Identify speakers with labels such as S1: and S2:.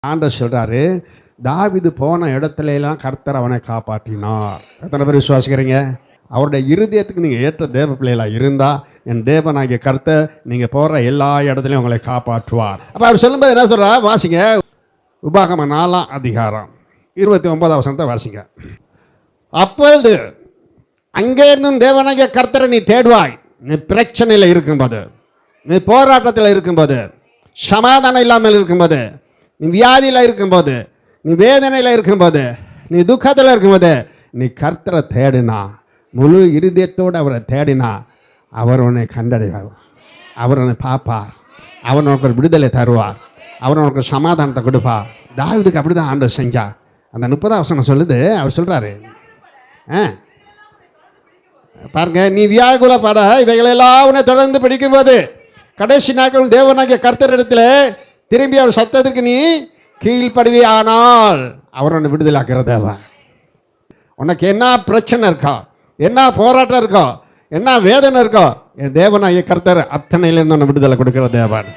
S1: ஆண்டவர் சொல்றாரு, தாவீது போன இடத்துல எல்லாம் கர்த்தர் அவனை காப்பாற்றினார். எத்தனை பேர் விசுவாசிக்கிறீங்க? அவருடைய இருதயத்துக்கு நீங்கள் ஏற்ற தேவ பிள்ளைகளாக இருந்தால் என் தேவனாகிய கர்த்தர் நீங்கள் போகிற எல்லா இடத்துலையும் உங்களை காப்பாற்றுவார். அப்போ அவர் சொல்லும்போது என்ன சொல்கிறா? வாசிங்க, உபாகம 4ஆம் அதிகாரம் 29ஆம் வசனத்தை வாசிங்க. அப்பொழுது அங்கே இருந்தும் தேவனாகிய கர்த்தரை நீ தேடுவாய். நீ பிரச்சனையில் இருக்கும்போது, நீ போராட்டத்தில் இருக்கும்போது, சமாதானம் இல்லாமல் இருக்கும்போது, நீ வியாதியில் இருக்கும்போது, நீ வேதனையில் இருக்கும்போது, நீ துக்கத்தில் இருக்கும்போது, நீ கர்த்தரை தேடினா, முழு இருதயத்தோடு அவரை தேடினா, அவர் உன்னை கண்டடைவார், அவர் உன்னை பார்ப்பார், அவர் உனக்கு ஒரு விடுதலை தருவார், அவர் உனக்கு சமாதானத்தை கொடுப்பார். தாவீதுக்கு அப்படி தான் ஆண்டவர் செஞ்சார். அந்த 30ஆம் வசனம் சொல்லுது, அவர் சொல்கிறாரு, பாருங்க, நீ வியாகுலப்பட இவைகளெல்லாம் உன்னை தொடர்ந்து பிடிக்கும்போது கடைசி நாட்கள் தேவனாகிய கர்த்தரிடத்தில் திரும்பி அவர் சத்தத்திற்கு நீ கீழ்ப்படுவியானால் அவர் உன்னை விடுதலாக்குற தேவன். உனக்கு என்ன பிரச்சனை இருக்கோ, என்ன போராட்டம் இருக்கோ, என்ன வேதனை இருக்கோ, என் தேவனாகிய கர்த்தர் அத்தனையிலிருந்து உன்னை விடுதலை கொடுக்கிற தேவன்.